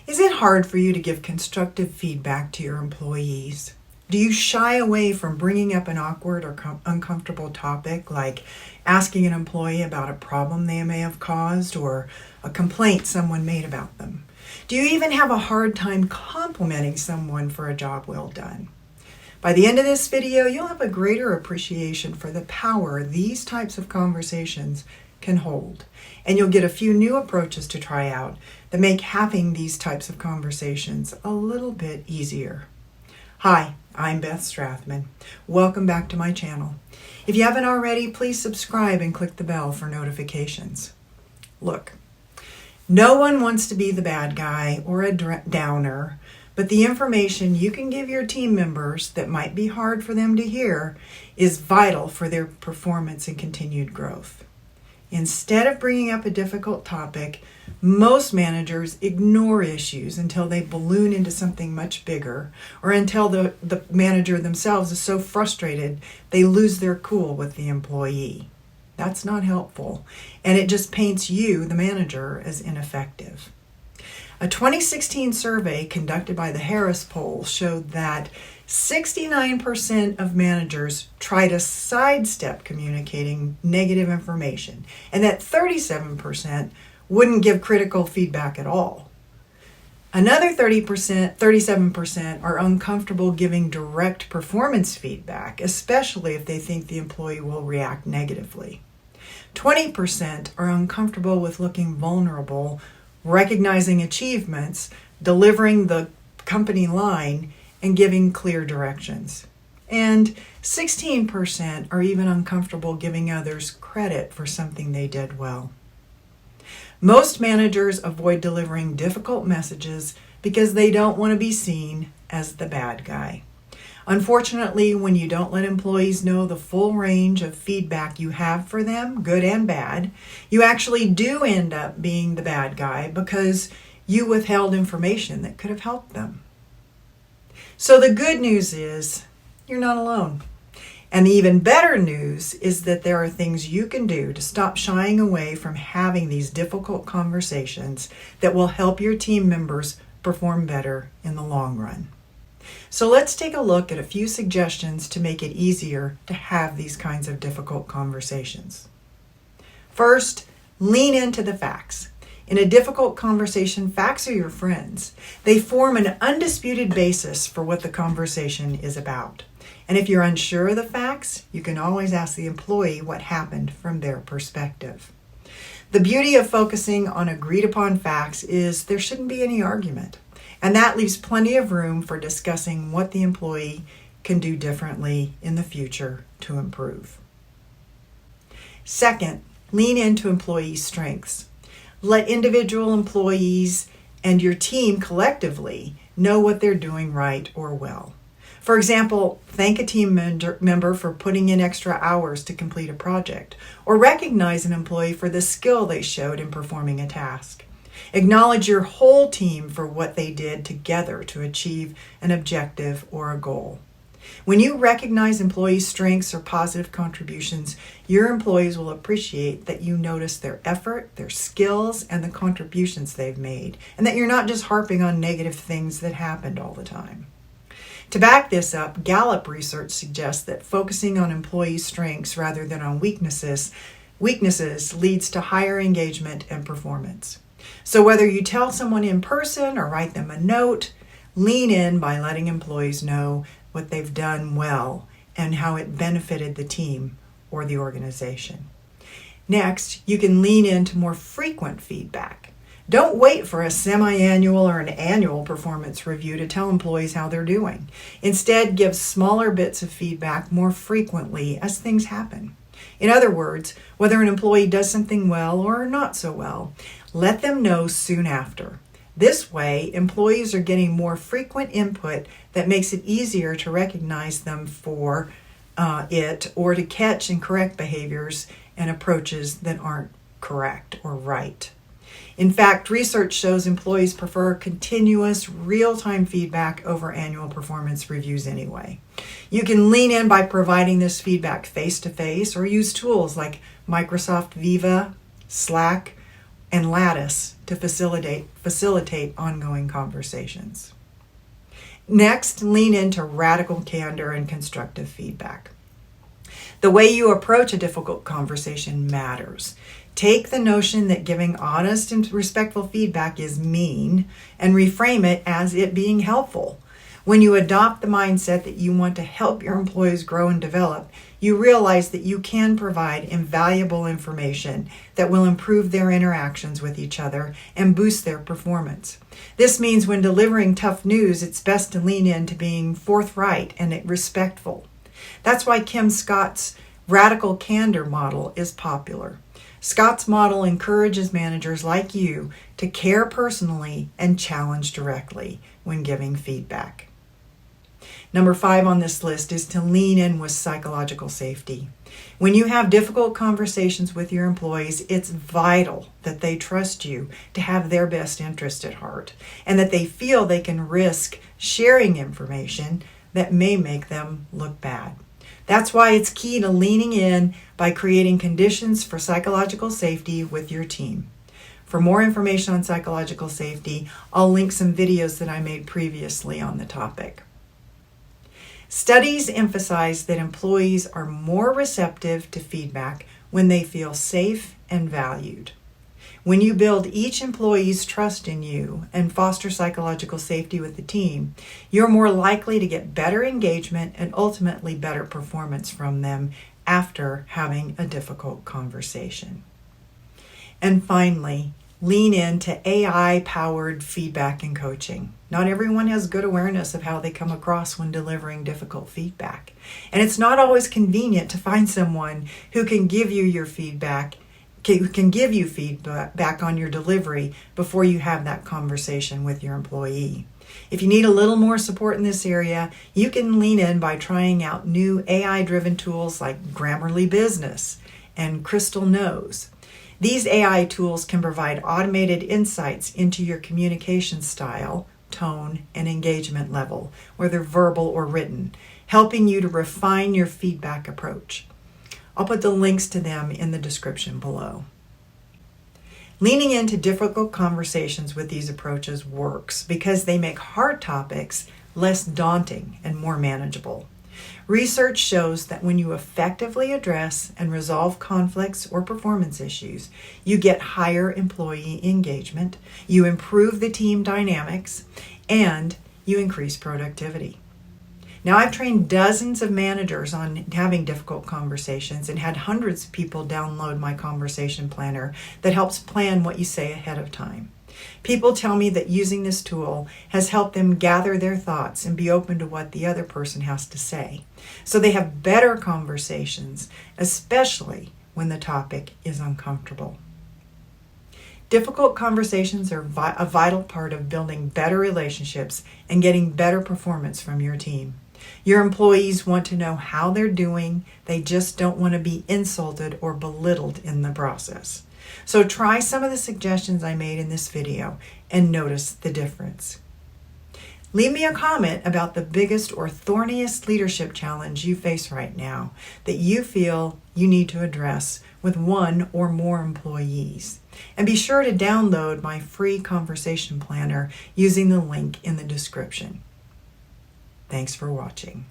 Is it hard for you to give constructive feedback to your employees? Do you shy away from bringing up an awkward or uncomfortable topic like asking an employee about a problem they may have caused or a complaint someone made about them? Do you even have a hard time complimenting someone for a job well done? By the end of this video, you'll have a greater appreciation for the power these types of conversations can hold, and you'll get a few new approaches to try out that make having these types of conversations a little bit easier. Hi, I'm Beth Strathman. Welcome back to my channel. If you haven't already, please subscribe and click the bell for notifications. Look, no one wants to be the bad guy or a downer, but the information you can give your team members that might be hard for them to hear is vital for their performance and continued growth. Instead of bringing up a difficult topic, most managers ignore issues until they balloon into something much bigger, or until the manager themselves is so frustrated they lose their cool with the employee. That's not helpful, and it just paints you, the manager, as ineffective. A 2016 survey conducted by the Harris Poll showed that 69% of managers try to sidestep communicating negative information, and that 37% wouldn't give critical feedback at all. Another 37% are uncomfortable giving direct performance feedback, especially if they think the employee will react negatively. 20% are uncomfortable with looking vulnerable, recognizing achievements, delivering the company line, and giving clear directions. And 16% are even uncomfortable giving others credit for something they did well. Most managers avoid delivering difficult messages because they don't want to be seen as the bad guy. Unfortunately, when you don't let employees know the full range of feedback you have for them, good and bad, you actually do end up being the bad guy because you withheld information that could have helped them. So the good news is you're not alone. And the even better news is that there are things you can do to stop shying away from having these difficult conversations that will help your team members perform better in the long run. So let's take a look at a few suggestions to make it easier to have these kinds of difficult conversations. First, lean into the facts. In a difficult conversation, facts are your friends. They form an undisputed basis for what the conversation is about. And if you're unsure of the facts, you can always ask the employee what happened from their perspective. The beauty of focusing on agreed upon facts is there shouldn't be any argument. And that leaves plenty of room for discussing what the employee can do differently in the future to improve. Second, lean into employee strengths. Let individual employees and your team collectively know what they're doing right or well. For example, thank a team member for putting in extra hours to complete a project, or recognize an employee for the skill they showed in performing a task. Acknowledge your whole team for what they did together to achieve an objective or a goal. When you recognize employees' strengths or positive contributions, your employees will appreciate that you notice their effort, their skills, and the contributions they've made, and that you're not just harping on negative things that happened all the time. To back this up, Gallup research suggests that focusing on employee strengths rather than on weaknesses leads to higher engagement and performance. So whether you tell someone in person or write them a note, lean in by letting employees know what they've done well and how it benefited the team or the organization. Next, you can lean into more frequent feedback. Don't wait for a semi-annual or an annual performance review to tell employees how they're doing. Instead, give smaller bits of feedback more frequently as things happen. In other words, whether an employee does something well or not so well, let them know soon after. This way, employees are getting more frequent input that makes it easier to recognize them for it or to catch and correct behaviors and approaches that aren't correct or right. In fact, research shows employees prefer continuous, real-time feedback over annual performance reviews anyway. You can lean in by providing this feedback face-to-face or use tools like Microsoft Viva, Slack, and lattice to facilitate ongoing conversations. Next, lean into radical candor and constructive feedback. The way you approach a difficult conversation matters. Take the notion that giving honest and respectful feedback is mean and reframe it as it being helpful. When you adopt the mindset that you want to help your employees grow and develop, you realize that you can provide invaluable information that will improve their interactions with each other and boost their performance. This means when delivering tough news, it's best to lean into being forthright and respectful. That's why Kim Scott's radical candor model is popular. Scott's model encourages managers like you to care personally and challenge directly when giving feedback. Number 5 on this list is to lean in with psychological safety. When you have difficult conversations with your employees, it's vital that they trust you to have their best interest at heart and that they feel they can risk sharing information that may make them look bad. That's why it's key to leaning in by creating conditions for psychological safety with your team. For more information on psychological safety, I'll link some videos that I made previously on the topic. Studies emphasize that employees are more receptive to feedback when they feel safe and valued. When you build each employee's trust in you and foster psychological safety with the team, you're more likely to get better engagement and ultimately better performance from them after having a difficult conversation. And finally, lean into AI-powered feedback and coaching. Not everyone has good awareness of how they come across when delivering difficult feedback. And it's not always convenient to find someone who can give you your feedback, who can give you feedback on your delivery before you have that conversation with your employee. If you need a little more support in this area, you can lean in by trying out new AI-driven tools like Grammarly Business and Crystal Knows. These AI tools can provide automated insights into your communication style, tone, and engagement level, whether verbal or written, helping you to refine your feedback approach. I'll put the links to them in the description below. Leaning into difficult conversations with these approaches works because they make hard topics less daunting and more manageable. Research shows that when you effectively address and resolve conflicts or performance issues, you get higher employee engagement, you improve the team dynamics, and you increase productivity. Now, I've trained dozens of managers on having difficult conversations and had hundreds of people download my conversation planner that helps plan what you say ahead of time. People tell me that using this tool has helped them gather their thoughts and be open to what the other person has to say, so they have better conversations, especially when the topic is uncomfortable. Difficult conversations are a vital part of building better relationships and getting better performance from your team. Your employees want to know how they're doing. They just don't want to be insulted or belittled in the process. So try some of the suggestions I made in this video and notice the difference. Leave me a comment about the biggest or thorniest leadership challenge you face right now that you feel you need to address with one or more employees. And be sure to download my free conversation planner using the link in the description. Thanks for watching.